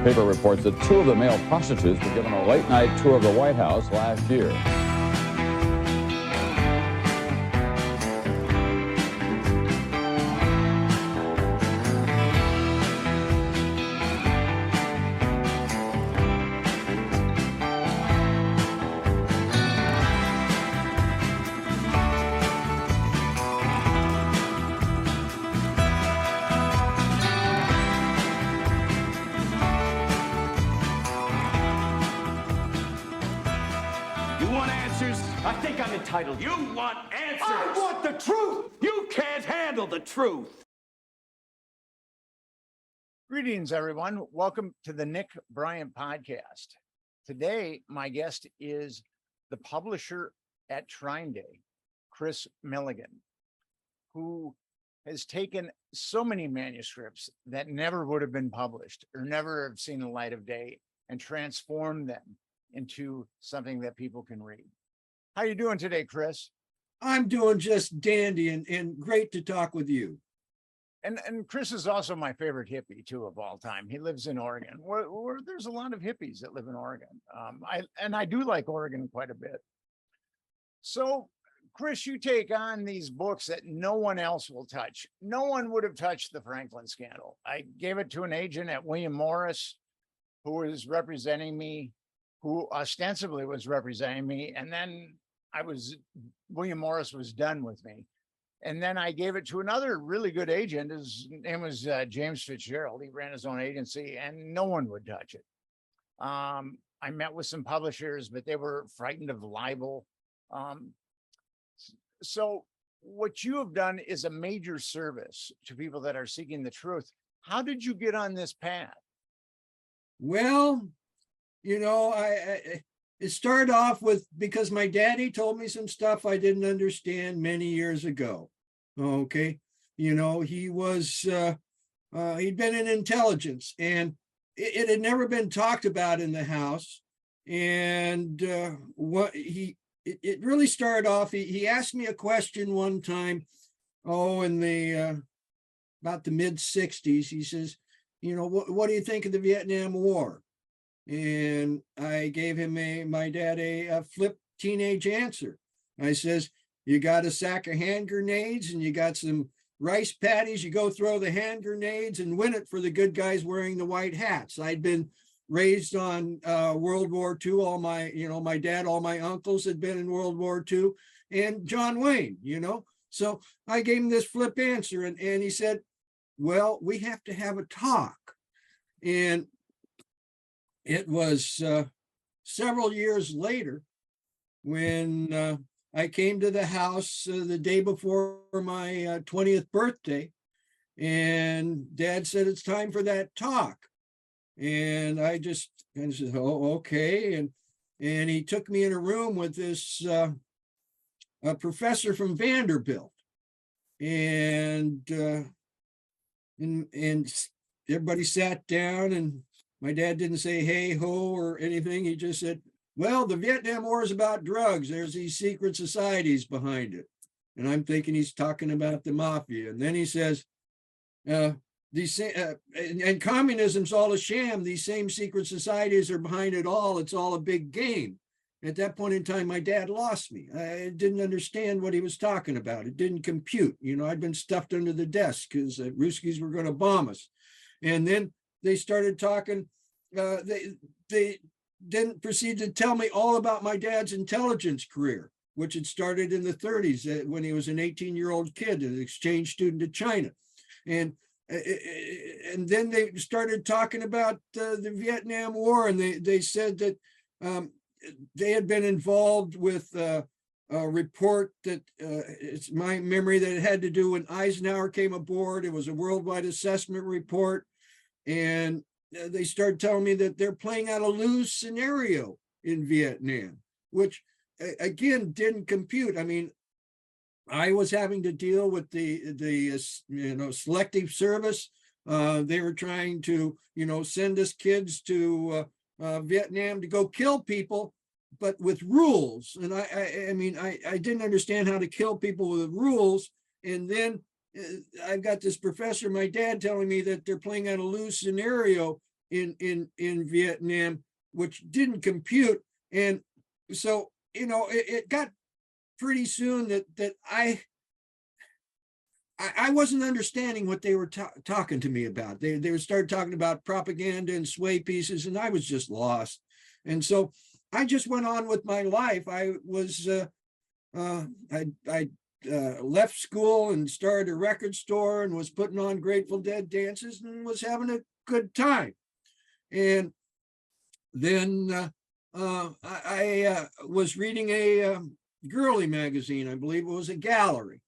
paper reports that two of the male prostitutes were given a late-night tour of the White House last year. You want answers. I want the truth. You can't handle the truth. Greetings, everyone. Welcome to the Nick Bryant podcast. Today, my guest is the publisher at Trineday, Kris Milligan, who has taken so many manuscripts that never would have been published or never have seen the light of day and transformed them into something that people can read. How you doing today, Kris? I'm doing just dandy and great to talk with you. And Kris is also my favorite hippie too of all time. He lives in Oregon, where there's a lot of hippies that live in Oregon. I do like Oregon quite a bit. So, Kris, you take on these books that no one else will touch. No one would have touched the Franklin scandal. I gave it to an agent at William Morris, who was representing me, who ostensibly was representing me, and then William Morris was done with me. And then I gave it to another really good agent. His name was James Fitzgerald. He ran his own agency and no one would touch it. I met with some publishers, but they were frightened of libel. So what you have done is a major service to people that are seeking the truth. How did you get on this path? Well, you know, it started off with because my daddy told me some stuff I didn't understand many years ago. Okay. You know, he was, he'd been in intelligence and it had never been talked about in the house. And it really started off, he asked me a question one time, in about the mid 60s. He says, you know, what do you think of the Vietnam War? And I gave him my dad a flip teenage answer. I says, you got a sack of hand grenades and you got some rice patties, you go throw the hand grenades and win it for the good guys wearing the white hats. I'd been raised on World War II. All my dad, all my uncles had been in World War II and John Wayne, you know. So I gave him this flip answer and he said, well, we have to have a talk. And it was several years later when I came to the house the day before my 20th birthday, and Dad said, it's time for that talk. And I just kind of said, oh, okay. And he took me in a room with this a professor from Vanderbilt. And everybody sat down and my dad didn't say hey ho or anything. He just said, well, the Vietnam War is about drugs. There's these secret societies behind it. And I'm thinking he's talking about the mafia. And then he says, and communism's all a sham. These same secret societies are behind it all. It's all a big game. At that point in time, my dad lost me. I didn't understand what he was talking about. It didn't compute. You know, I'd been stuffed under the desk because the Ruskies were going to bomb us. And then they started talking. They then proceeded to tell me all about my dad's intelligence career, which had started in the 30s when he was an 18-year-old kid, an exchange student to China. And then they started talking about the Vietnam War, and they said that they had been involved with a report that it's my memory that it had to do when Eisenhower came aboard. It was a worldwide assessment report. And they started telling me that they're playing out a lose scenario in Vietnam, which again didn't compute. I mean, I was having to deal with the selective service. They were trying to send us kids to Vietnam to go kill people, but with rules. And I didn't understand how to kill people with rules. And then I've got this professor, my dad, telling me that they're playing out a lose scenario in Vietnam, which didn't compute. And so, it got pretty soon that I wasn't understanding what they were talking to me about. They started talking about propaganda and sway pieces, and I was just lost. And so I just went on with my life. I was I left school and started a record store and was putting on Grateful Dead dances and was having a good time. And then I was reading a girly magazine. I believe it was a Gallery.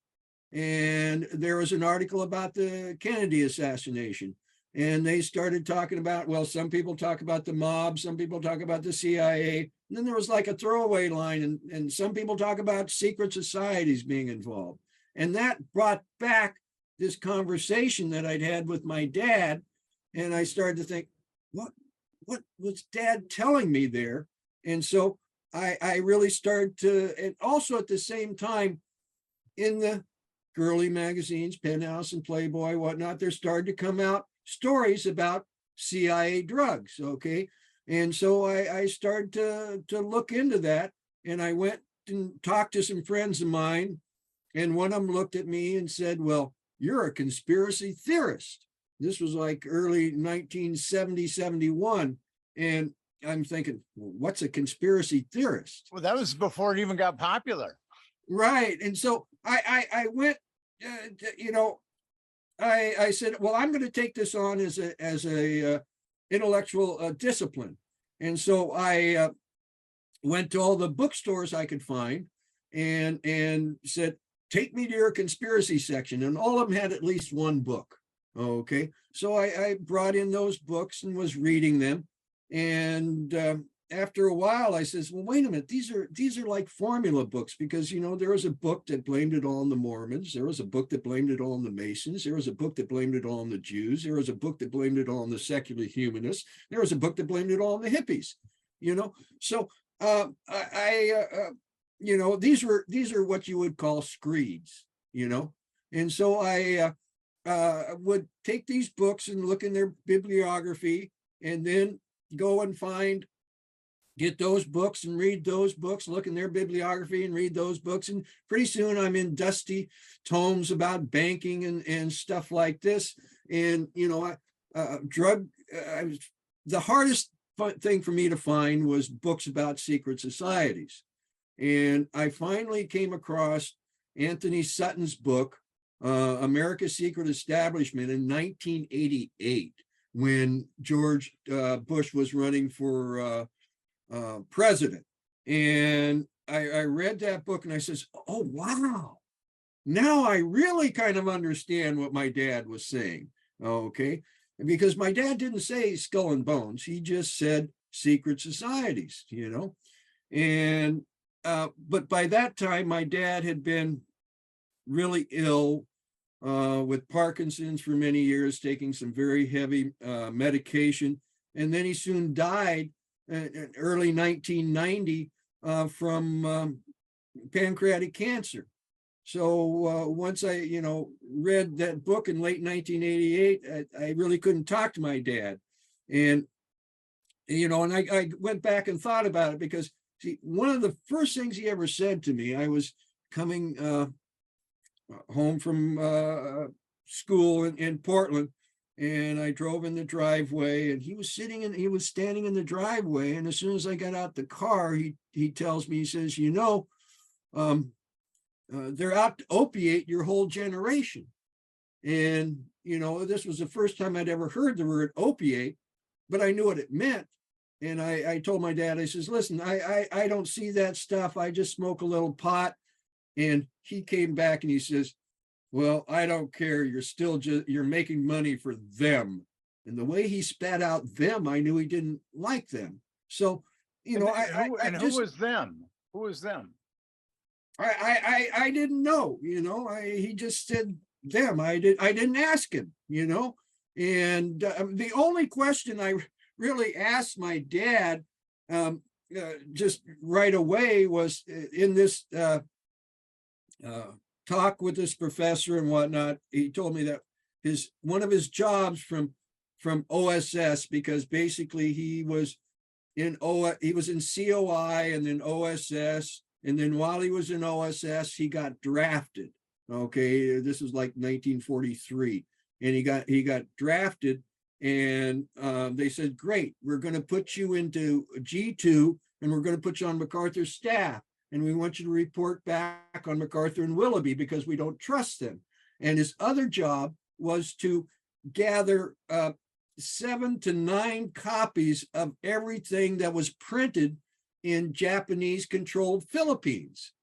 And there was an article about the Kennedy assassination. And they started talking about, well, some people talk about the mob, some people talk about the CIA. And then there was like a throwaway line, and some people talk about secret societies being involved. And that brought back this conversation that I'd had with my dad. And I started to think, what was Dad telling me there? And so I really started to, and also at the same time, in the girly magazines, Penthouse and Playboy, whatnot, there started to come out stories about CIA drugs. Okay. And so I started to look into that, and I went and talked to some friends of mine, and one of them looked at me and said, well, you're a conspiracy theorist. This was like early 1970, 71. And I'm thinking, well, what's a conspiracy theorist? Well, that was before it even got popular. Right. And so I went, I said, well, I'm going to take this on as a intellectual discipline. And so I went to all the bookstores I could find and said, take me to your conspiracy section. And all of them had at least one book. Okay. So I brought in those books and was reading them. And after a while, I says, well, wait a minute, these are like formula books, because, there was a book that blamed it all on the Mormons. There was a book that blamed it all on the Masons. There was a book that blamed it all on the Jews. There was a book that blamed it all on the secular humanists. There was a book that blamed it all on the hippies, So these are what you would call screeds, And so I would take these books and look in their bibliography, and then go and get those books and read those books, look in their bibliography and read those books. And pretty soon I'm in dusty tomes about banking and stuff like this. And, the hardest thing for me to find was books about secret societies. And I finally came across Anthony Sutton's book, America's Secret Establishment, in 1988, when George Bush was running for president. And I read that book and I says, oh, wow. Now I really kind of understand what my dad was saying. Okay. Because my dad didn't say skull and bones. He just said secret societies, And, but by that time, my dad had been really ill with Parkinson's for many years, taking some very heavy medication. And then he soon died in early 1990 from pancreatic cancer. So once I, read that book in late 1988, I really couldn't talk to my dad. And, and I went back and thought about it, because see, one of the first things he ever said to me, I was coming home from school in Portland, and I drove in the driveway, and he was standing in the driveway. And as soon as I got out the car, he tells me, he says, they're out to opiate your whole generation. And, this was the first time I'd ever heard the word opiate, but I knew what it meant. And I told my dad, I says, listen, I don't see that stuff. I just smoke a little pot. And he came back and he says, well, I don't care. You're making money for them. And the way he spat out them, I knew he didn't like them. So, who was them? Who was them? I didn't know, he just said them. I didn't ask him, and the only question I really asked my dad just right away was in this talk with this professor and whatnot. He told me that one of his jobs from from OSS, because basically he was in COI and then OSS. And then while he was in OSS, he got drafted. Okay, this was like 1943. And he got drafted, and they said, great, we're going to put you into G2, and we're going to put you on MacArthur's staff. And we want you to report back on MacArthur and Willoughby because we don't trust them. And his other job was to gather 7 to 9 copies of everything that was printed in Japanese controlled Philippines.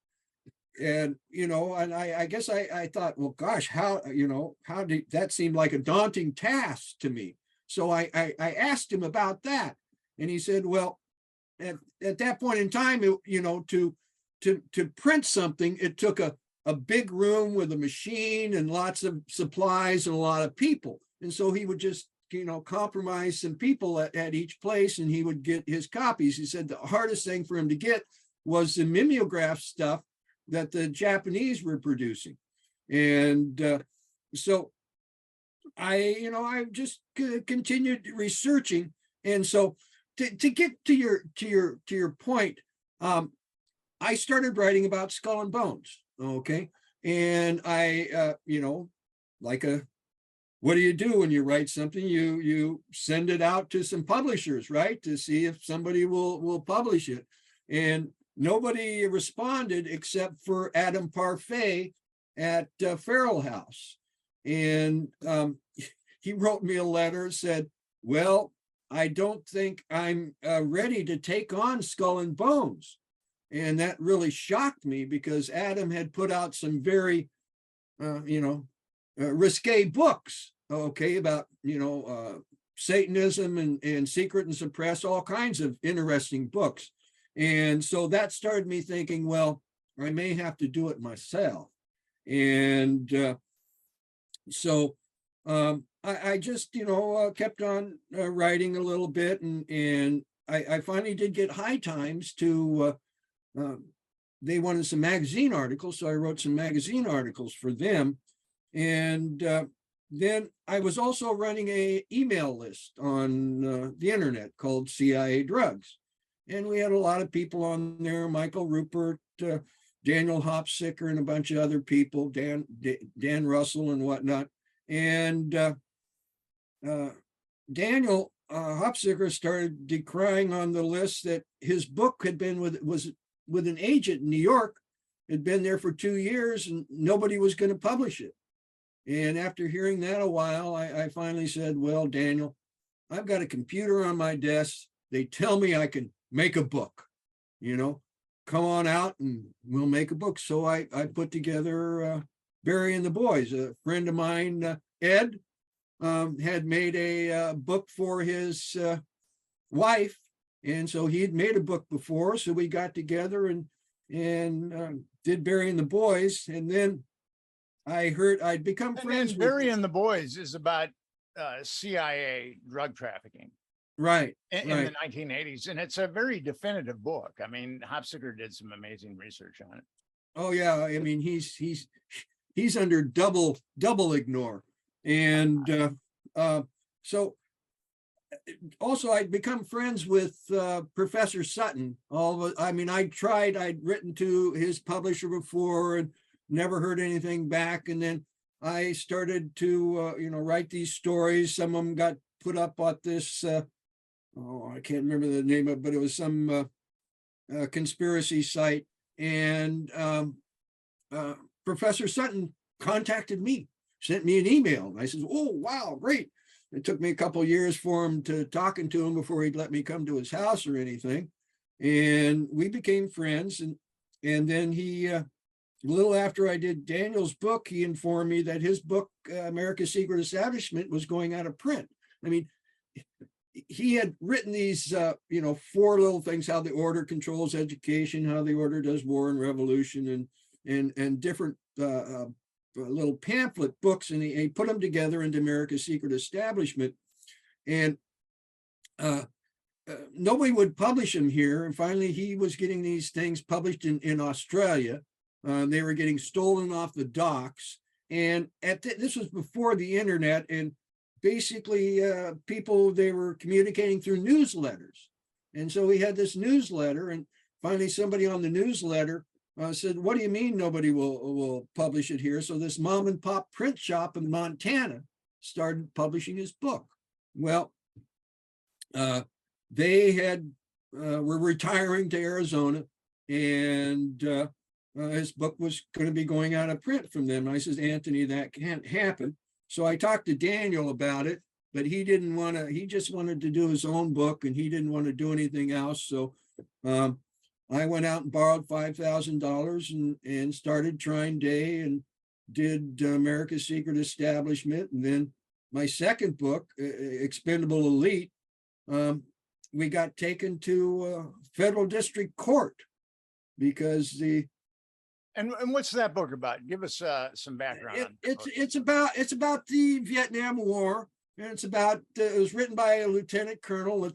And, you know, and I guess I thought, well, gosh, how did that seem like a daunting task to me? So I asked him about that. And he said, well, at that point in time, to print something, it took a big room with a machine and lots of supplies and a lot of people. And so he would just, compromise some people at each place, and he would get his copies. He said the hardest thing for him to get was the mimeograph stuff that the Japanese were producing. And so I just continued researching. And so to get to your point, I started writing about Skull and Bones. Okay. And I, what do you do when you write something? You send it out to some publishers, right? To see if somebody will publish it. And nobody responded except for Adam Parfait at Farrell House. And he wrote me a letter, said, well, I don't think I'm ready to take on Skull and Bones. And that really shocked me because Adam had put out some very, risque books, okay, about, Satanism and secret and suppress, all kinds of interesting books. And so that started me thinking, well, I may have to do it myself. And so I just, kept on writing a little bit, and I finally did get High Times to, they wanted some magazine articles, so I wrote some magazine articles for them. And then I was also running a email list on the internet called CIA Drugs. And we had a lot of people on there, Michael Rupert, Daniel Hopsicker, and a bunch of other people, Dan Russell and whatnot. And Daniel Hopsicker started decrying on the list that his book had been was with an agent in New York, had been there for 2 years, and nobody was going to publish it. And after hearing that a while, I finally said, well, Daniel, I've got a computer on my desk. They tell me I can make a book, come on out and we'll make a book. So I put together Burying the Boys. A friend of mine, Ed, had made a book for his wife. And so he had made a book before. So we got together and did Burying the Boys. And then I heard I'd become friends with Burying the Boys is about CIA drug trafficking. Right. In the 1980s. And it's a very definitive book. I mean, Hopsicker did some amazing research on it. Oh yeah. I mean, he's under double ignore. And so also I'd become friends with Professor Sutton. I'd written to his publisher before and never heard anything back. And then I started to, write these stories. Some of them got put up on this, I can't remember the name of it, but it was some conspiracy site. And Professor Sutton contacted me, sent me an email. And I said, oh, wow, great. It took me a couple of years for him to talking to him before he'd let me come to his house or anything. And we became friends. And then he, a little after I did Daniel's book, he informed me that his book, America's Secret Establishment, was going out of print. I mean, he had written these, 4 little things: how the order controls education, how the order does war and revolution, and different little pamphlet books, and he put them together into America's Secret Establishment. And nobody would publish them here. And finally, he was getting these things published in Australia. They were getting stolen off the docks. And this was before the internet, and basically people, they were communicating through newsletters. And so we had this newsletter, and finally somebody on the newsletter said, what do you mean nobody will publish it here? So this mom and pop print shop in Montana started publishing his book. Well, they had were retiring to Arizona, and his book was going to be going out of print from them. And I said, Anthony, that can't happen. So I talked to Daniel about it, but he didn't want to, he just wanted to do his own book, and he didn't want to do anything else. So I went out and borrowed $5,000 and started Trineday and did America's Secret Establishment. And then my second book, Expendable Elite, we got taken to federal district court because the. And what's that book about? Give us some background. It's about the Vietnam War, and it's about it was written by a Lieutenant Colonel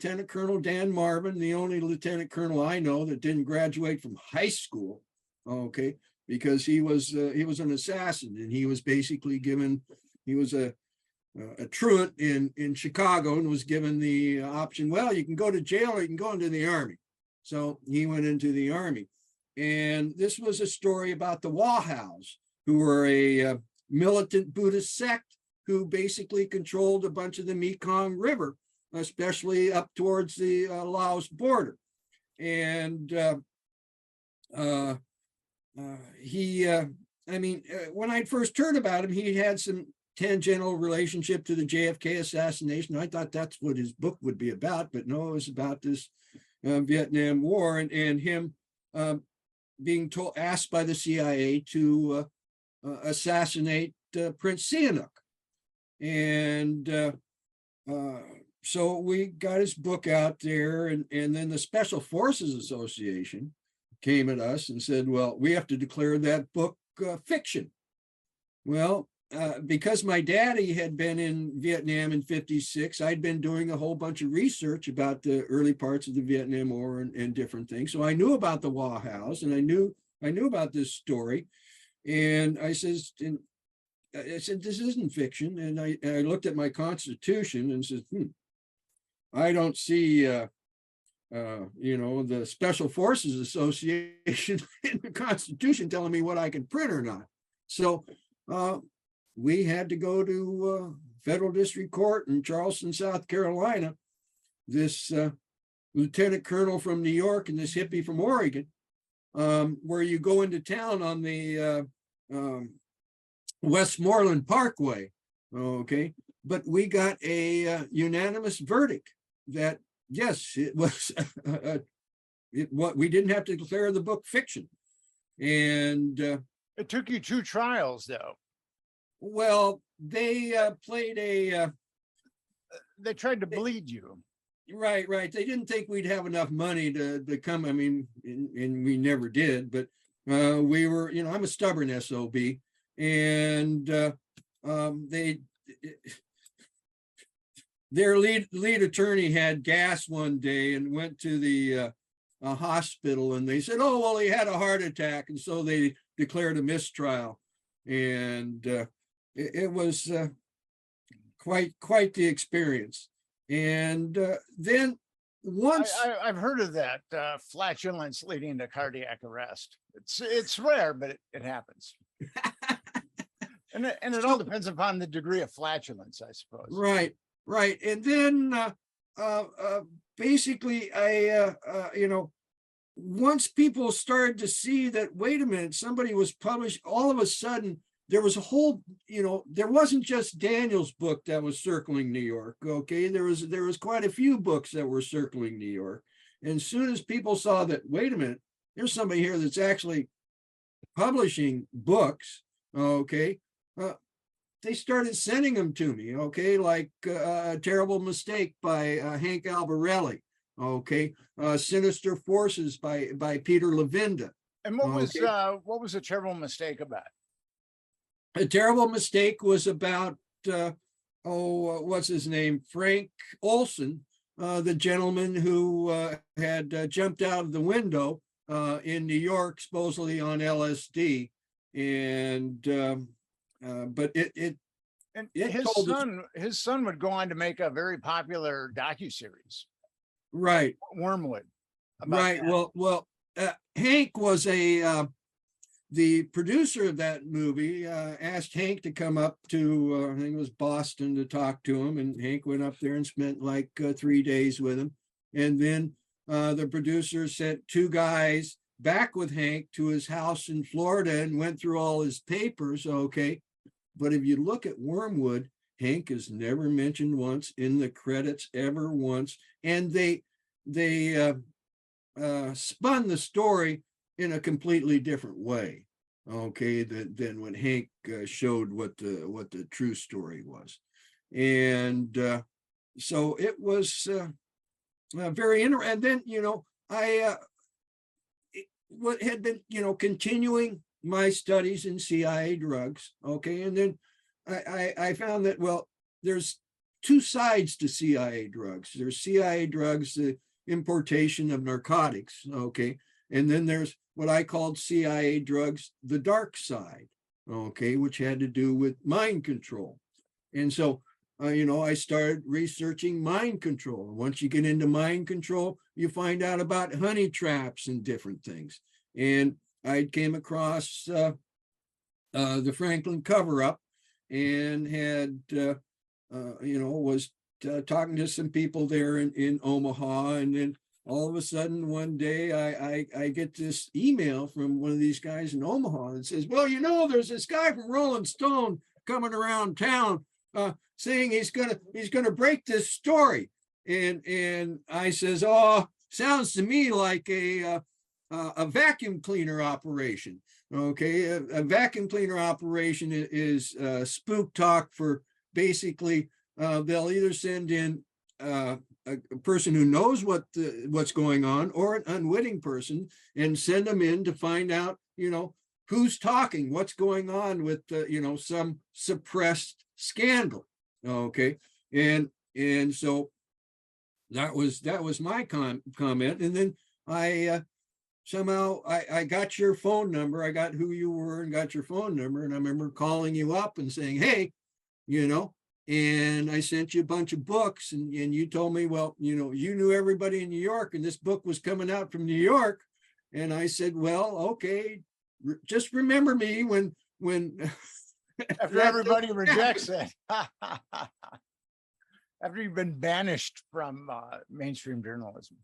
Dan Marvin, the only lieutenant colonel I know that didn't graduate from high school. Okay, because he was an assassin, and he was basically given, he was a truant in Chicago, and was given the option, well, you can go to jail or you can go into the Army. So he went into the Army. And this was a story about the Wahows, who were a militant Buddhist sect who basically controlled a bunch of the Mekong River, especially up towards the Laos border. And when I first heard about him, he had some tangential relationship to the JFK assassination. I thought that's what his book would be about, but no, it was about this Vietnam War and him being asked by the CIA to assassinate Prince Sihanouk. And so we got his book out there, and then the Special Forces Association came at us and said, well, we have to declare that book fiction. Well, because my daddy had been in Vietnam in '56, I'd been doing a whole bunch of research about the early parts of the Vietnam War and different things. So I knew about the Wahows, and I knew about this story. And I said, this isn't fiction. And I looked at my Constitution and said, I don't see, the Special Forces Association in the Constitution telling me what I can print or not. So we had to go to federal district court in Charleston, South Carolina. This lieutenant colonel from New York and this hippie from Oregon, where you go into town on the Westmoreland Parkway. Okay, but we got a unanimous verdict that yes, it was we didn't have to declare the book fiction, and it took you 2 trials, though. Well, they played a. They tried to bleed you. Right. They didn't think we'd have enough money to come. I mean, and we never did. But we were, I'm a stubborn SOB, and their lead attorney had gas one day and went to the hospital, and they said, "Oh, well, he had a heart attack," and so they declared a mistrial, and. It was quite the experience. And then once I've heard of that flatulence leading to cardiac arrest. It's rare, but it happens. and it all depends upon the degree of flatulence, I suppose. Right. And then basically once people started to see that, wait a minute, somebody was published, all of a sudden there was a whole, there wasn't just Daniel's book that was circling New York. Okay, there was quite a few books that were circling New York. And as soon as people saw that, wait a minute, there's somebody here that's actually publishing books. Okay, they started sending them to me. Okay, like A Terrible Mistake by Hank Albarelli. Okay, Sinister Forces by Peter Levinda. And what was A Terrible Mistake about? A Terrible Mistake was about, what's his name? Frank Olson, the gentleman who had jumped out of the window in New York, supposedly on LSD. And, but And It his told us, son would go on to make a very popular docuseries, right, Wormwood. About right. that. Hank was the producer of that movie, asked Hank to come up to, I think it was Boston, to talk to him. And Hank went up there and spent like 3 days with him. And then the producer sent 2 guys back with Hank to his house in Florida and went through all his papers. Okay. But if you look at Wormwood, Hank is never mentioned once in the credits, ever once. And they spun the story in a completely different way, okay, than when Hank showed what the true story was. And so it was very interesting. And then, I what had been, continuing my studies in CIA drugs, okay, and then I found that, well, there's 2 sides to CIA drugs. There's CIA drugs, the importation of narcotics, okay, and then there's what I called CIA drugs, the dark side, okay, which had to do with mind control. And so, I started researching mind control. Once you get into mind control, you find out about honey traps and different things. And I came across the Franklin cover-up and had, was talking to some people there in Omaha. And then all of a sudden one day I get this email from one of these guys in Omaha that says, well, there's this guy from Rolling Stone coming around town saying he's gonna break this story. And I says, oh, sounds to me like a vacuum cleaner operation. Okay, a vacuum cleaner operation is spook talk for basically they'll either send in a person who knows what's going on, or an unwitting person, and send them in to find out, who's talking, what's going on with some suppressed scandal. Okay, and so that was my comment, and then I somehow I got your phone number, I got who you were and got your phone number, and I remember calling you up and saying, hey, and I sent you a bunch of books, and you told me, well, you knew everybody in New York, and this book was coming out from New York. And I said, well, okay, just remember me when After everybody rejects it. After you've been banished from mainstream journalism.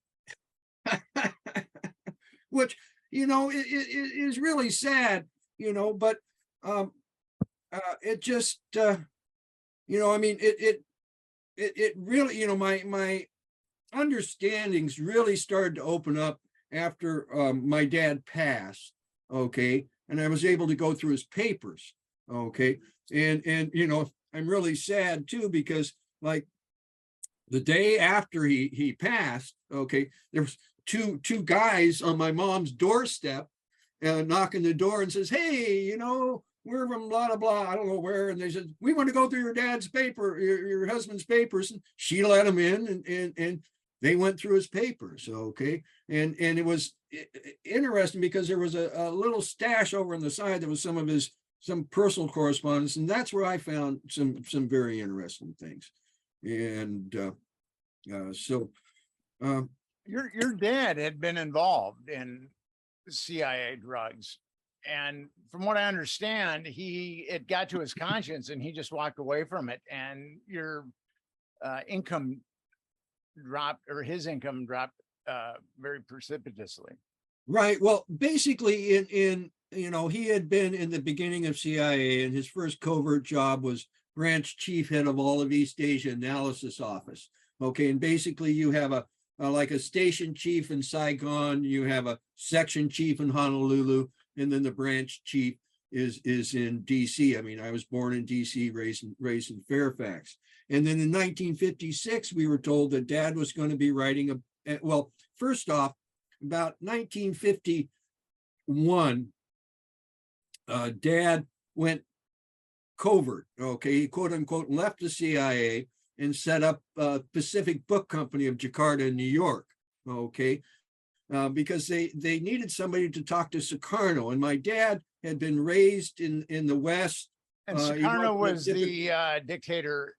Which, is really sad, but it just, it really, my understandings really started to open up after my dad passed, okay, and I was able to go through his papers, okay, and I'm really sad too, because like the day after he passed, okay, there was two guys on my mom's doorstep knocking the door and says, hey, we're from blah, blah, blah, I don't know where. And they said, we want to go through your dad's paper, your husband's papers. And she let him in, and they went through his papers. Okay. And it was interesting because there was a little stash over on the side that was some personal correspondence. And that's where I found some very interesting things. And your dad had been involved in CIA drugs. And from what I understand, it got to his conscience and he just walked away from it, and your income dropped, or his income dropped very precipitously. Right. Well, basically he had been in the beginning of CIA, and his first covert job was branch chief head of all of East Asia Analysis Office. Okay. And basically you have like a station chief in Saigon, you have a section chief in Honolulu, and then the branch chief is in DC. I mean, I was born in DC, raised in Fairfax. And then in 1956, we were told that Dad was going to be writing well, first off, about 1951, Dad went covert, okay, he quote unquote left the CIA and set up Pacific Book Company of Jakarta, New York, okay, because they needed somebody to talk to Sukarno. And my dad had been raised in the West, And he Sukarno wasn't a was typical- the dictator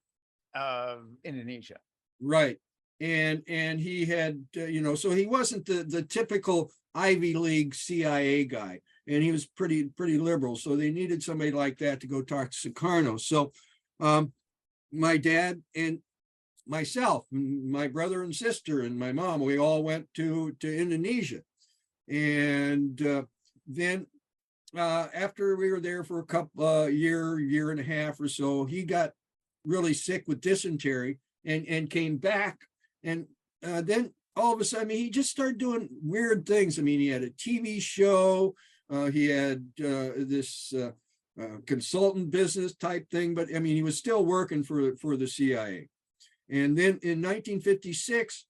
of Indonesia. right. And he had, so he wasn't the typical Ivy League CIA guy, and he was pretty liberal. So they needed somebody like that to go talk to Sukarno. So my dad and myself, my brother and sister, and my mom, we all went to Indonesia. And then after we were there for a couple year and a half or so, he got really sick with dysentery and came back. And then all of a sudden, he just started doing weird things. I mean, he had a TV show, he had this consultant business type thing, but I mean, he was still working for the CIA. And then in 1956,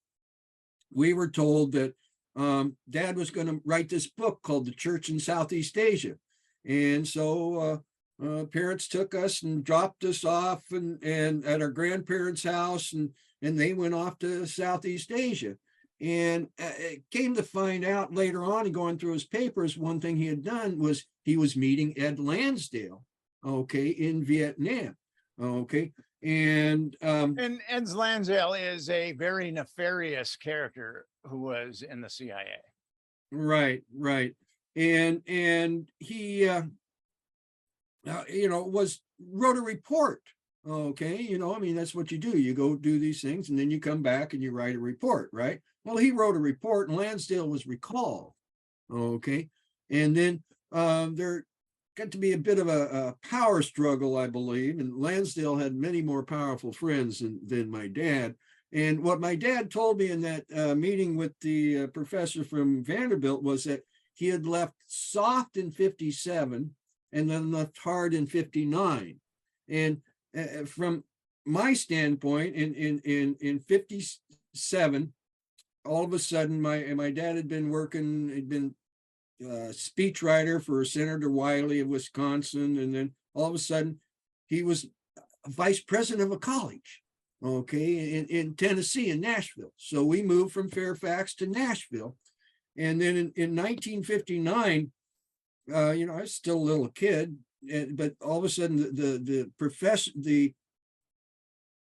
we were told that Dad was going to write this book called The Church in Southeast Asia. And so parents took us and dropped us off and at our grandparents' house, and they went off to Southeast Asia. And it came to find out later on, and going through his papers, one thing he had done was he was meeting Ed Lansdale, okay, in Vietnam, okay. And Ed Lansdale is a very nefarious character who was in the CIA. right. And he wrote a report. Okay, I mean, that's what you do. You go do these things, and then you come back and you write a report, right? Well, he wrote a report, and Lansdale was recalled. Okay, and then there got to be a bit of a power struggle, I believe, and Lansdale had many more powerful friends than my dad. And what my dad told me in that meeting with the professor from Vanderbilt was that he had left soft in 57 and then left hard in 59. And from my standpoint, in 57, all of a sudden, my dad had been working, had been speechwriter for Senator Wiley of Wisconsin, and then all of a sudden, he was vice president of a college, okay, in Tennessee, in Nashville. So we moved from Fairfax to Nashville, and then in 1959, I was still a little kid, but all of a sudden the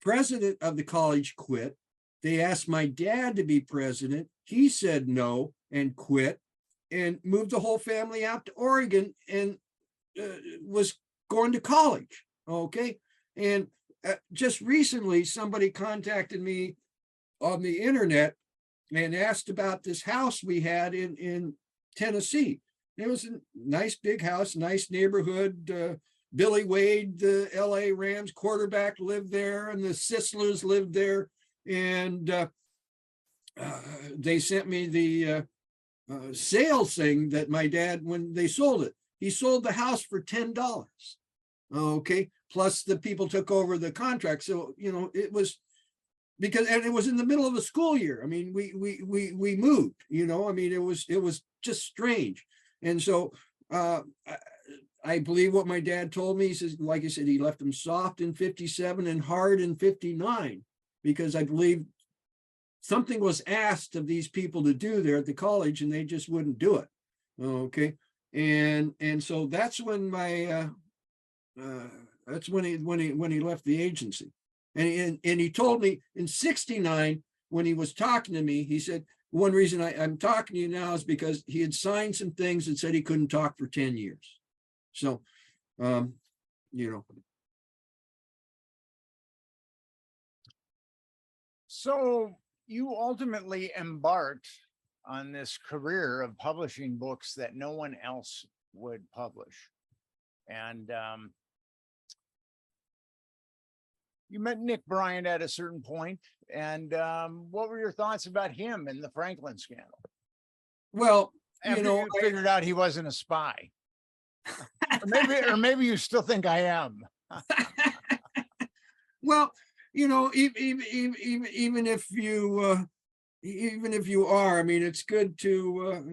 president of the college quit. They asked my dad to be president. He said no and quit, and moved the whole family out to Oregon, and was going to college. Okay, and just recently somebody contacted me on the internet and asked about this house we had in Tennessee. It was a nice big house, nice neighborhood. Billy Wade, the LA Rams quarterback, lived there, and the Sislers lived there. And they sent me the sales thing that my dad, when they sold it, he sold the house for $10. Okay, plus the people took over the contract. So it was and it was in the middle of the school year. I mean, we moved. I mean, it was just strange. And so I believe what my dad told me. He says, like I said, he left them soft in 57 and hard in 59, because I believe something was asked of these people to do there at the college, and they just wouldn't do it. Okay, and so that's when when he left the agency, and he told me in 69 when he was talking to me, he said, one reason I'm talking to you now is because he had signed some things that said he couldn't talk for 10 years. So, So you ultimately embarked on this career of publishing books that no one else would publish. And you met Nick Bryant at a certain point, and what were your thoughts about him and the Franklin scandal? well, After you figured out he wasn't a spy. or maybe you still think I am. well, even if you are, I mean, it's good to,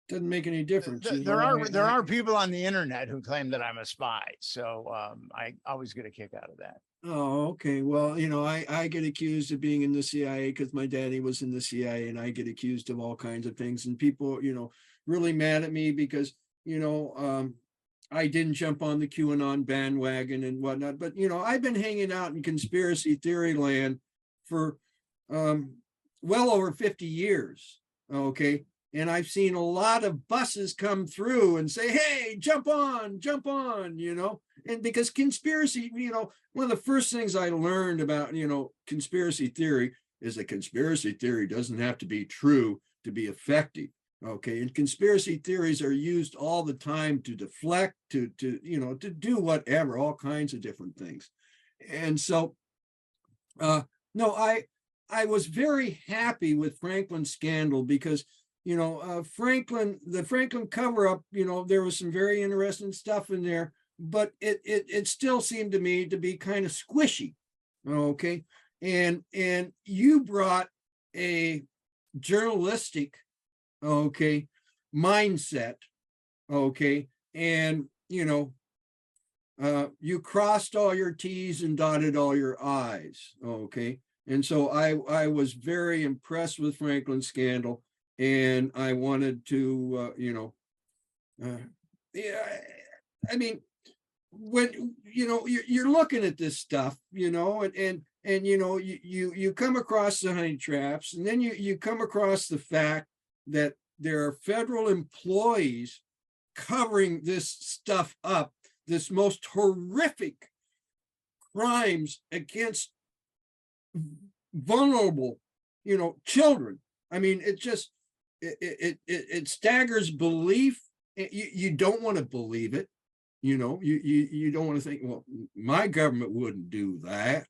doesn't make any difference. There are people on the internet who claim that I'm a spy. So I always get a kick out of that. Oh, okay. Well, I get accused of being in the CIA because my daddy was in the CIA, and I get accused of all kinds of things, and people, really mad at me because, I didn't jump on the QAnon bandwagon and whatnot, but I've been hanging out in conspiracy theory land for well over 50 years. Okay. And I've seen a lot of buses come through and say, hey, jump on, and because conspiracy, one of the first things I learned about, conspiracy theory is that conspiracy theory doesn't have to be true to be effective. Okay. And conspiracy theories are used all the time to deflect, to do whatever, all kinds of different things. And so, no, I was very happy with Franklin's scandal because, the Franklin cover up, there was some very interesting stuff in there, but it still seemed to me to be kind of squishy. Okay. And you brought a journalistic, okay, mindset. Okay. And, you crossed all your T's and dotted all your I's. Okay. And so I was very impressed with Franklin's scandal. And I wanted to, I mean, when, you're looking at this stuff, and you come across the honey traps, and then you come across the fact that there are federal employees covering this stuff up, this most horrific crimes against vulnerable, children. I mean, it just, it staggers belief. You don't want to believe it. You don't want to think, well, my government wouldn't do that,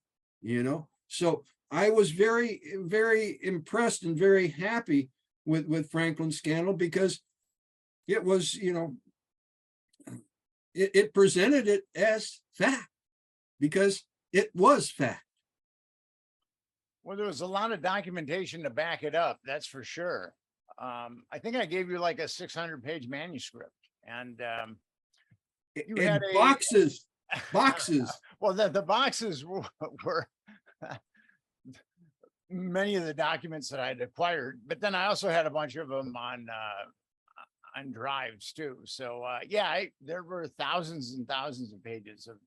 So I was very, very impressed and very happy with Franklin's scandal because it was, it presented it as fact because it was fact. Well, there was a lot of documentation to back it up. That's for sure. I think I gave you like a 600-page manuscript, and you had boxes. Well, the boxes were many of the documents that I'd acquired, but then I also had a bunch of them on drives too. So there were thousands and thousands of pages of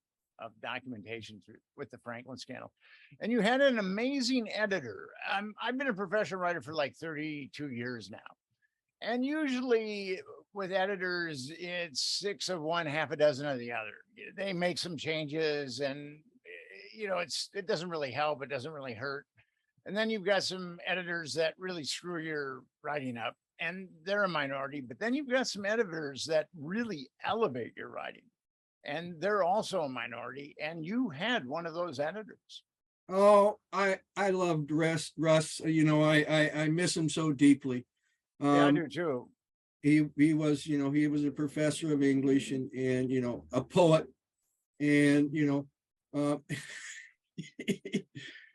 documentation with the Franklin scandal. And you had an amazing editor. I've been a professional writer for like 32 years now. And usually with editors, it's 6 of one, half a dozen of the other. They make some changes and, it doesn't really help. It doesn't really hurt. And then you've got some editors that really screw your writing up, and they're a minority. But then you've got some editors that really elevate your writing, and they're also a minority. And you had one of those editors. Oh, I loved Russ. I miss him so deeply. Yeah, I do too. He was, he was a professor of English and a poet, and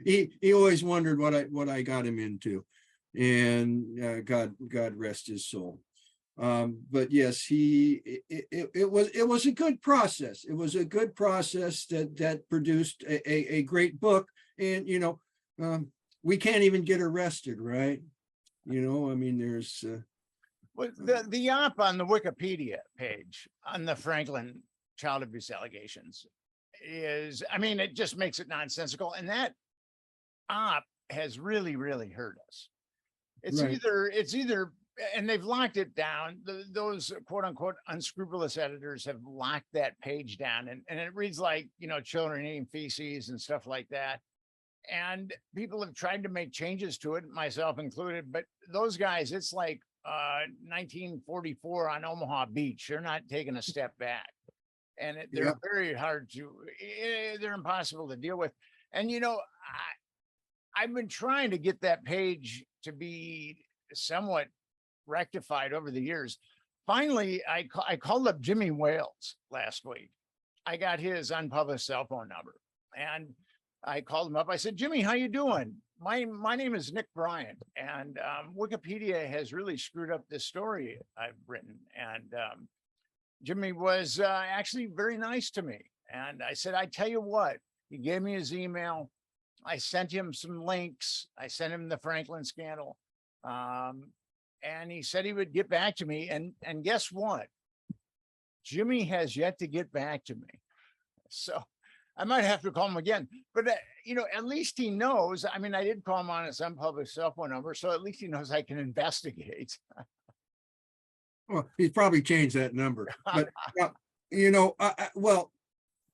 he always wondered what I got him into, and God rest his soul. But yes, it was a good process. It was a good process that produced a great book. And we can't even get arrested, right? I mean, there's well, the op on the Wikipedia page on the Franklin child abuse allegations is, I mean, it just makes it nonsensical. And that op has really, really hurt us. It's right. either, and they've locked it down. Those quote unquote unscrupulous editors have locked that page down, and it reads like, children eating feces and stuff like that. And people have tried to make changes to it, myself included, but those guys, it's like 1944 on Omaha Beach. They're not taking a step back. And they're very hard they're impossible to deal with. And, I've been trying to get that page to be somewhat rectified over the years. Finally, I called up Jimmy Wales last week. I got his unpublished cell phone number, and I called him up. I said, Jimmy, how you doing? My name is Nick Bryant, and Wikipedia has really screwed up this story I've written. And Jimmy was actually very nice to me. And I said, I tell you what, he gave me his email. I sent him some links. I sent him the Franklin scandal. And he said he would get back to me. And guess what? Jimmy has yet to get back to me. So I might have to call him again, but you know, at least he knows. I mean, I did call him on his unpublished cell phone number, so at least he knows I can investigate. Well, he's probably changed that number, but you know, well,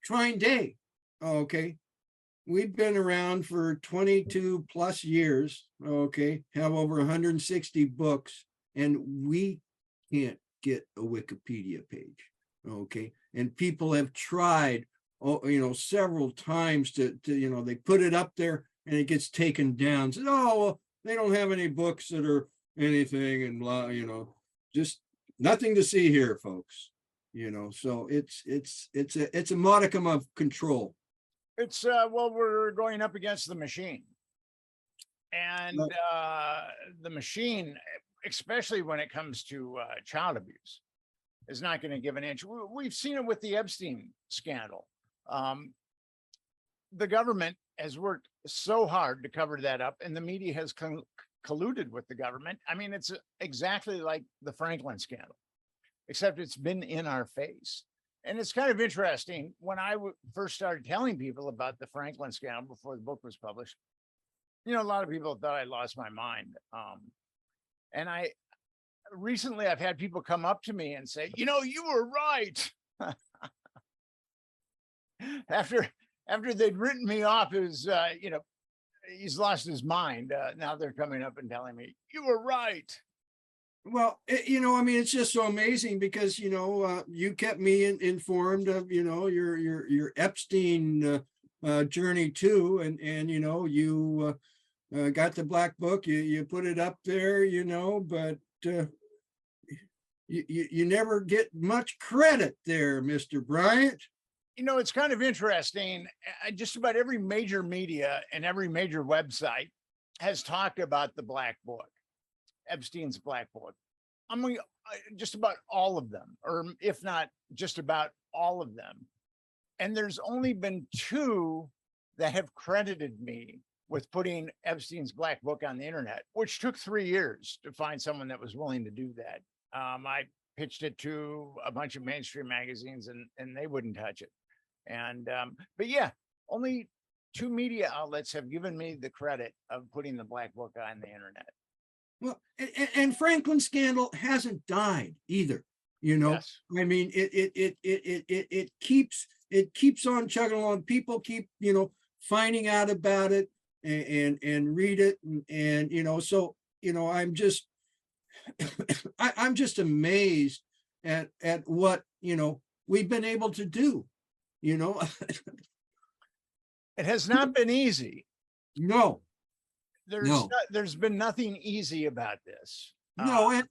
Trineday, okay, we've been around for 22 plus years, okay, have over 160 books, and we can't get a Wikipedia page, okay, and people have tried, you know, several times to you know, they put it up there and it gets taken down. Said, oh, well, they don't have any books that are anything, and blah, you know, just nothing to see here, folks. You know, so it's a modicum of control. It's well, we're going up against the machine, and the machine, especially when it comes to child abuse, is not going to give an inch. We've seen it with the Epstein scandal. The government has worked so hard to cover that up, and the media has colluded with the government. I mean, it's exactly like the Franklin scandal, except it's been in our face. And it's kind of interesting. When I first started telling people about the Franklin scandal before the book was published, you know, a lot of people thought I lost my mind. And recently I've had people come up to me and say, you know, you were right. After they'd written me off as, you know, he's lost his mind. Now they're coming up and telling me, you were right. Well, you know, I mean, it's just so amazing because, you know, you kept me informed of, you know, your Epstein journey too. And, you know, you got the black book, you put it up there, you know, but you never get much credit there, Mr. Bryant. You know, it's kind of interesting. Just about every major media and every major website has talked about the black book. Epstein's black book. I mean, just about all of them, or if not just about all of them. And there's only been 2 that have credited me with putting Epstein's black book on the internet, which took 3 years to find someone that was willing to do that. I pitched it to a bunch of mainstream magazines and they wouldn't touch it. And, but yeah, only 2 media outlets have given me the credit of putting the black book on the internet. Well, and Franklin scandal hasn't died either. You know, Yes. I mean, it keeps on chugging along. People keep, you know, finding out about it and read it. And, you know, so, you know, I'm just, I'm just amazed at what, you know, we've been able to do, you know. It has not been easy. No. There's been nothing easy about this. No, and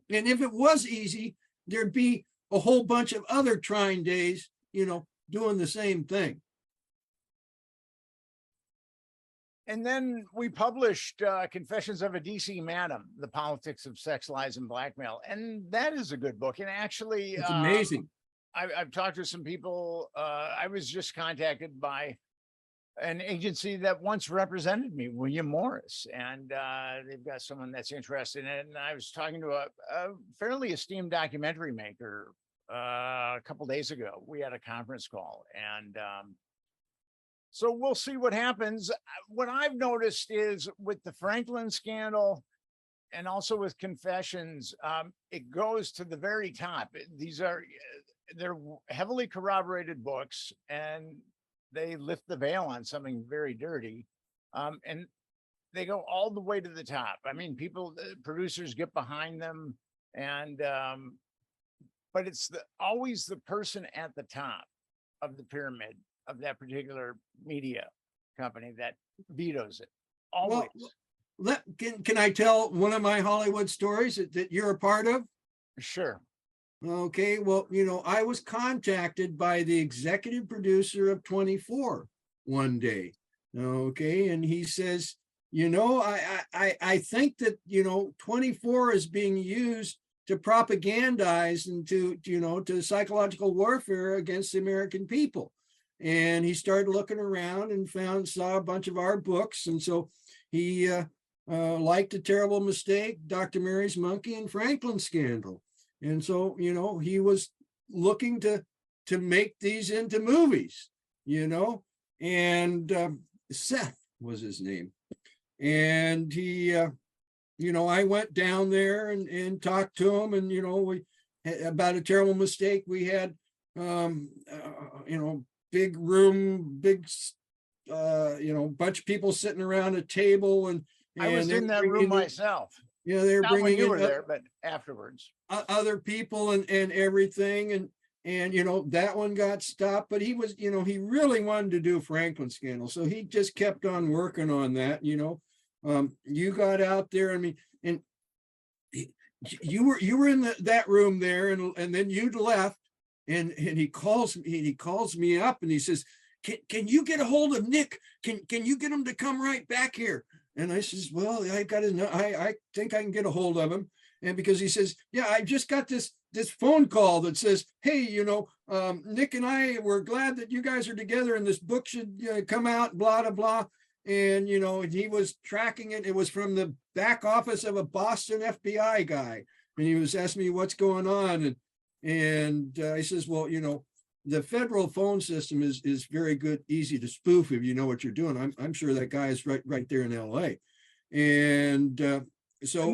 if it was easy, there'd be a whole bunch of other Trinedays, you know, doing the same thing. And then we published Confessions of a DC Madam, The Politics of Sex, Lies, and Blackmail. And that is a good book. And actually, It's amazing. I've talked to some people. I was just contacted by an agency that once represented me, William Morris, and they've got someone that's interested in it. And I was talking to a fairly esteemed documentary maker a couple days ago. We had a conference call, and so we'll see what happens. What I've noticed is with the Franklin scandal and also with Confessions, it goes to the very top. They're heavily corroborated books, and they lift the veil on something very dirty, and they go all the way to the top. I mean, producers get behind them, and but it's always the person at the top of the pyramid of that particular media company that vetoes it. Always. Well, can I tell one of my Hollywood stories that you're a part of? Sure. Okay, well, you know, I was contacted by the executive producer of 24 one day. Okay, and he says, you know, I think that, you know, 24 is being used to propagandize and to psychological warfare against the American people. And he started looking around and saw a bunch of our books. And so he liked A Terrible Mistake, Dr. Mary's Monkey, and Franklin Scandal. And so, he was looking to make these into movies, and Seth was his name. And he, I went down there and talked to him, and, we about a terrible mistake we had, big room, big, bunch of people sitting around a table, and I was in that room myself. Yeah, they were Not when bringing you in were there, but afterwards. other people and everything, and that one got stopped, but he was, he really wanted to do Franklin scandal, so he just kept on working on that. You got out there, I mean, and you were in that room there, and then you'd left, and he calls me up, and he says, can you get a hold of Nick? Can you get him to come right back here? And I says, well, I got to know, I think I can get a hold of him. And because he says, yeah, I just got this phone call that says, hey, Nick and I were glad that you guys are together, and this book should come out, blah, blah, blah. And, and he was tracking it. It was from the back office of a Boston FBI guy. And he was asking me what's going on. And I says, well, the federal phone system is very good, easy to spoof if you know what you're doing. I'm sure that guy is right there in LA. And so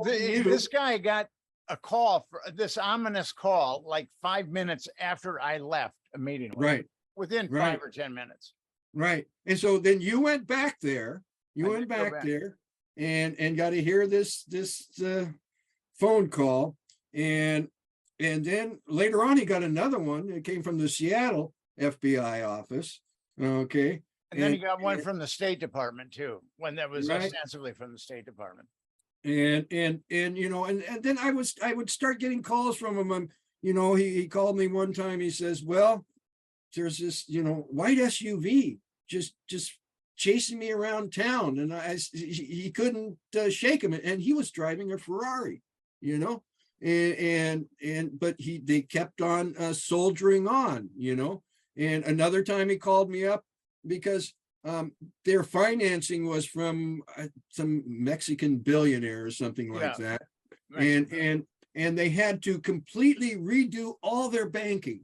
this guy got a call, for this ominous call, like 5 minutes after I left a meeting. Right. Within 5 or 10 minutes. Right. And so then you went back there, and got to hear this phone call. And then later on, he got another one. It came from the Seattle FBI office. Okay. And then he got one from the State Department too, when that was ostensibly from the State Department. And then I would start getting calls from him. He called me one time. He says, well, there's this, white SUV just chasing me around town. And he couldn't shake him. And he was driving a Ferrari, but they kept on soldiering on, and another time he called me up because their financing was from some Mexican billionaire or something like that. And they had to completely redo all their banking.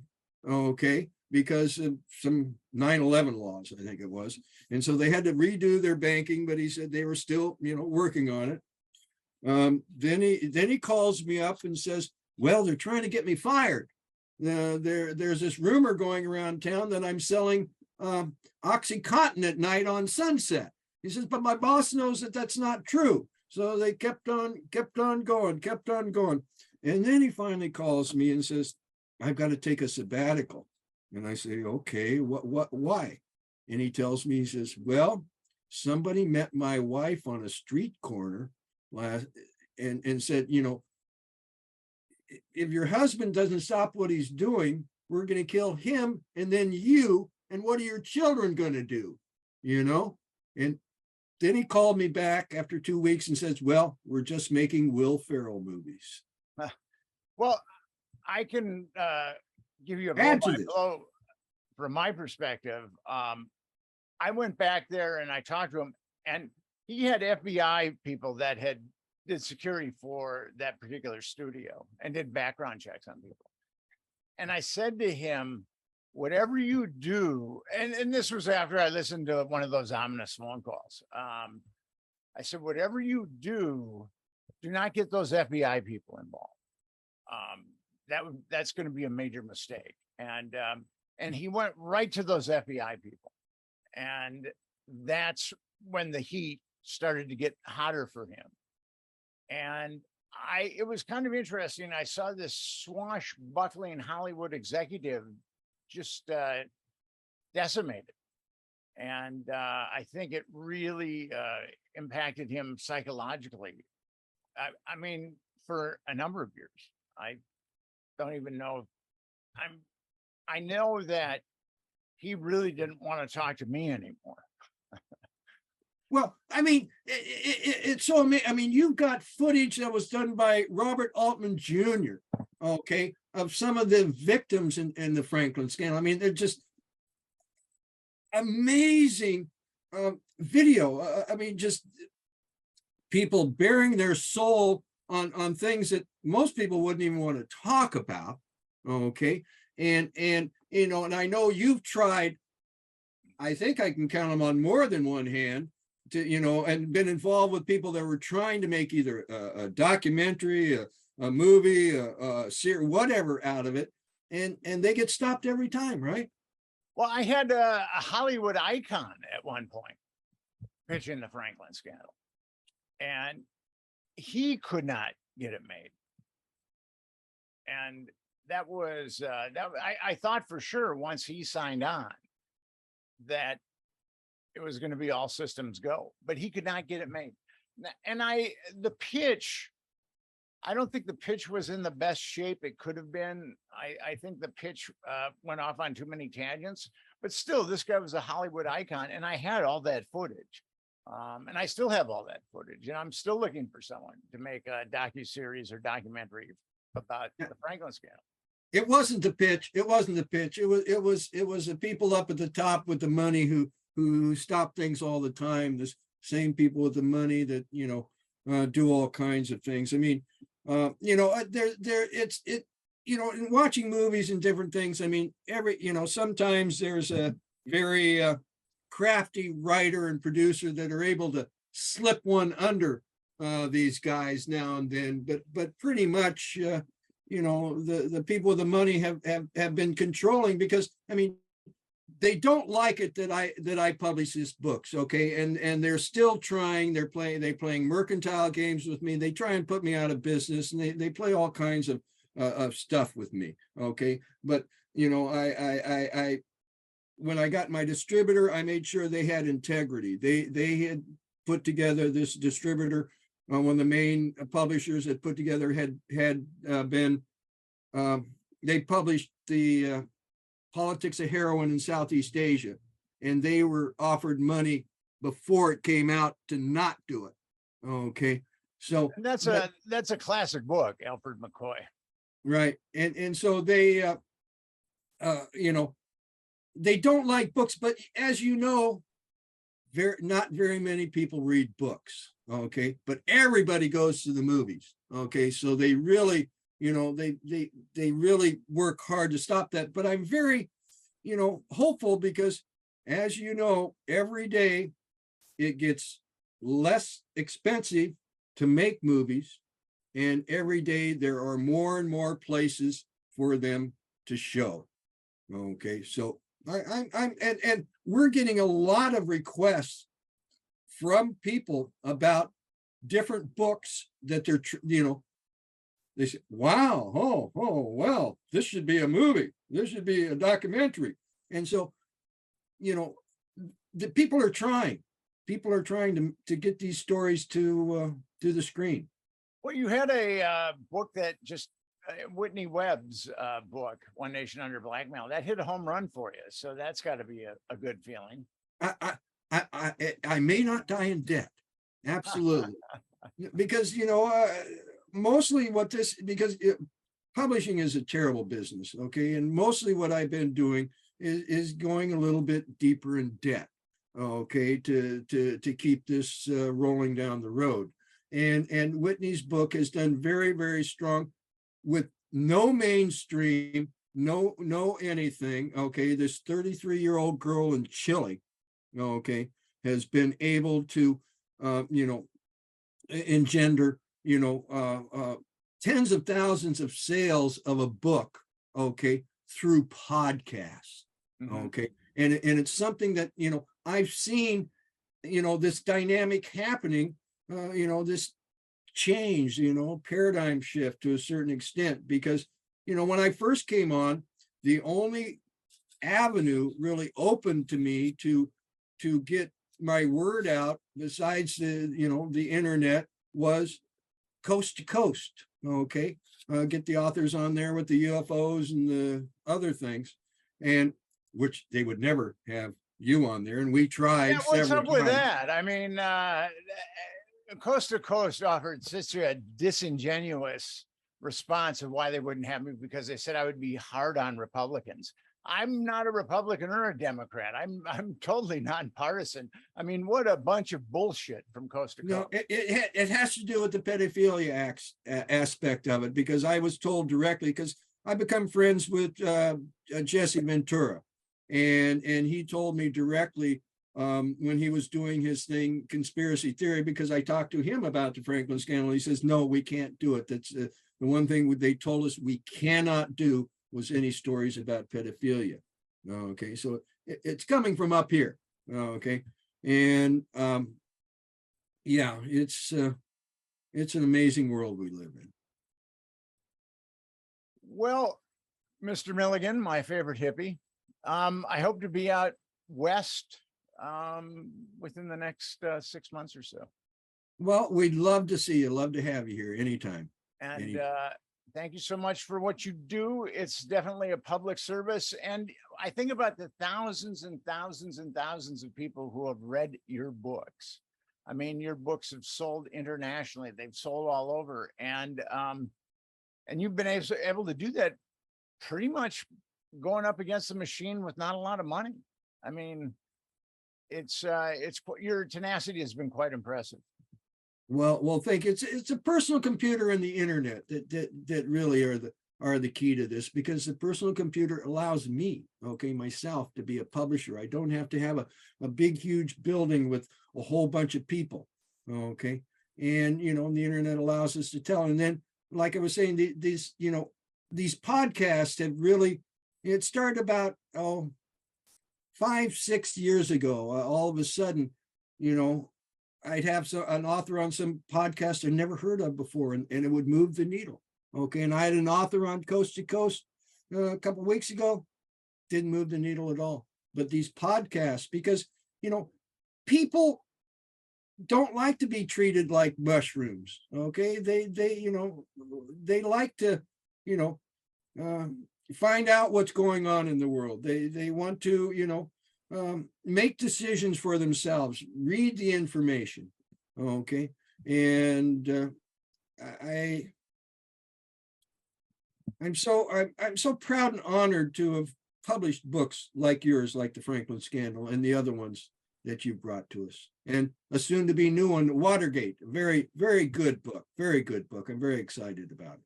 Okay. Because of some 9/11 laws, I think it was. And so they had to redo their banking, but he said they were still, working on it. Then he calls me up and says, well, they're trying to get me fired. There's this rumor going around town that I'm selling OxyContin at night on Sunset. He says, but my boss knows that that's not true. So they kept on going. And then he finally calls me and says, I've got to take a sabbatical. And I say, okay, why? And he tells me, he says, well, somebody met my wife on a street corner and said, if your husband doesn't stop what he's doing, we're going to kill him and then you, and what are your children going to do? And then he called me back after 2 weeks and says, well, we're just making Will Ferrell movies. Well, I can give you a blow from my perspective. I went back there and I talked to him, and he had FBI people that did security for that particular studio and did background checks on people. And I said to him, whatever you do, and this was after I listened to one of those ominous phone calls. I said, whatever you do not get those FBI people involved. That's going to be a major mistake. And he went right to those FBI people. And that's when the heat started to get hotter for him. And it was kind of interesting. I saw this swashbuckling Hollywood executive just decimated. And I think it really impacted him psychologically. I mean, for a number of years. I don't even know. I know that he really didn't want to talk to me anymore. Well, I mean, it's so amazing. I mean, you've got footage that was done by Robert Altman Jr., okay, of some of the victims in the Franklin scandal. I mean, they're just amazing video. I mean, just people bearing their soul on things that most people wouldn't even want to talk about. Okay. And and I know you've tried, I think I can count them on more than one hand, to, and been involved with people that were trying to make either a documentary, a movie, a series, whatever out of it. And they get stopped every time, right? Well, I had a Hollywood icon at one point pitching the Franklin scandal, and he could not get it made. And that was I thought for sure once he signed on that it was going to be all systems go, but he could not get it made. And the pitch, I don't think the pitch was in the best shape it could have been. I think the pitch went off on too many tangents, but still, this guy was a Hollywood icon, and I had all that footage. And I still have all that footage, and I'm still looking for someone to make a docuseries or documentary about the Franklin scandal. It wasn't the pitch. It wasn't the pitch. It was the people up at the top with the money who stop things all the time. The same people with the money that, do all kinds of things. I mean, in watching movies and different things, I mean, sometimes there's a very crafty writer and producer that are able to slip one under these guys now and then, but pretty much, the people with the money have been controlling, because, I mean, they don't like it that I publish these books, okay, and they're still trying. They're playing mercantile games with me. They try and put me out of business, and they play all kinds of stuff with me, okay. But I when I got my distributor, I made sure they had integrity. They had put together this distributor. One of the main publishers that put together had been. They published the Politics of Heroin in Southeast Asia, and they were offered money before it came out to not do it. Okay, so and that's a classic book, Alfred McCoy. Right, and so they, they don't like books, but as you know, not very many people read books. Okay, but everybody goes to the movies. Okay, so they really, they really work hard to stop that. But I'm very, hopeful, because as you know, every day it gets less expensive to make movies, and every day there are more and more places for them to show. Okay, so and we're getting a lot of requests from people about different books that they're, they say, wow, oh, well, this should be a movie. This should be a documentary. And so, the people are trying. People are trying to get these stories to the screen. Well, you had a book that just Whitney Webb's book, One Nation Under Blackmail, that hit a home run for you. So that's got to be a good feeling. I may not die in debt. Absolutely. Because, mostly because publishing is a terrible business. Okay. And mostly what I've been doing is going a little bit deeper in debt. Okay. To keep this rolling down the road. And Whitney's book has done very, very strong with no mainstream, no anything. Okay. This 33-year-old girl in Chile, okay, has been able to, engender, tens of thousands of sales of a book, okay, through podcasts. Mm-hmm. Okay. And it's something that, I've seen, this dynamic happening, this change, paradigm shift to a certain extent, because, when I first came on, the only avenue really open to me to get my word out besides the internet was coast to coast. Okay. Get the authors on there with the UFOs and the other things, and which they would never have you on there. And we tried. Yeah, what's up with that? I mean, coast to coast offered such a disingenuous response of why they wouldn't have me, because they said I would be hard on Republicans. I'm not a Republican or a Democrat. I'm totally nonpartisan. I mean, what a bunch of bullshit from coast to coast. No, it has to do with the pedophilia aspect of it, because I was told directly, because I become friends with Jesse Ventura, and he told me directly when he was doing his thing, conspiracy theory, because I talked to him about the Franklin scandal. He says, no, we can't do it. That's the one thing they told us we cannot do was any stories about pedophilia. Okay, so it's coming from up here. Okay, and yeah, it's an amazing world we live in. Well, Mr. Milligan, my favorite hippie, I hope to be out west within the next 6 months or so. Well, we'd love to see you. Love to have you here anytime. And thank you so much for what you do. It's definitely a public service. And I think about the thousands and thousands and thousands of people who have read your books. I mean, your books have sold internationally. They've sold all over. And you've been able to do that pretty much going up against the machine with not a lot of money. I mean, it's your tenacity has been quite impressive. Well, thank you. It's a personal computer and the internet that really are the key to this, because the personal computer allows me, okay, myself, to be a publisher. I don't have to have a big, huge building with a whole bunch of people. Okay. And, the internet allows us to tell. And then, like I was saying, these podcasts have really, it started about, 5-6 years ago. All of a sudden, I'd have an author on some podcast I'd never heard of before, and it would move the needle. Okay. And I had an author on Coast to Coast a couple of weeks ago, didn't move the needle at all. But these podcasts, because, people don't like to be treated like mushrooms. Okay. They like to, find out what's going on in the world. They want to, make decisions for themselves, read the information. Okay. And I'm so proud and honored to have published books like yours, like the Franklin Scandal and the other ones that you brought to us, and a soon to be new one, Watergate. A very, very good book. Very good book. I'm very excited about it.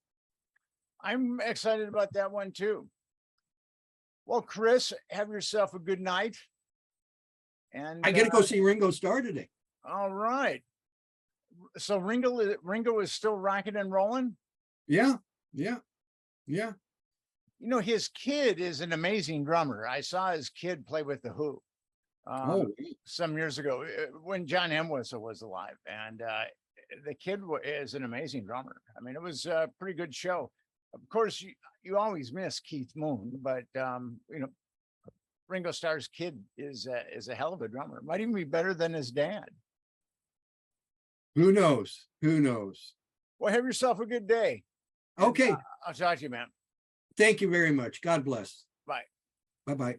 I'm excited about that one too. Well, Kris, have yourself a good night. And I get to go see Ringo Starr today. All right. So Ringo is still rocking and rolling? Yeah. His kid is an amazing drummer. I saw his kid play with The Who some years ago when John Entwistle was alive. And the kid is an amazing drummer. I mean, it was a pretty good show. Of course, you always miss Keith Moon, but Ringo Starr's kid is a hell of a drummer. Might even be better than his dad. Who knows? Well, have yourself a good day. Okay. I'll talk to you, man. Thank you very much. God bless. Bye. Bye-bye.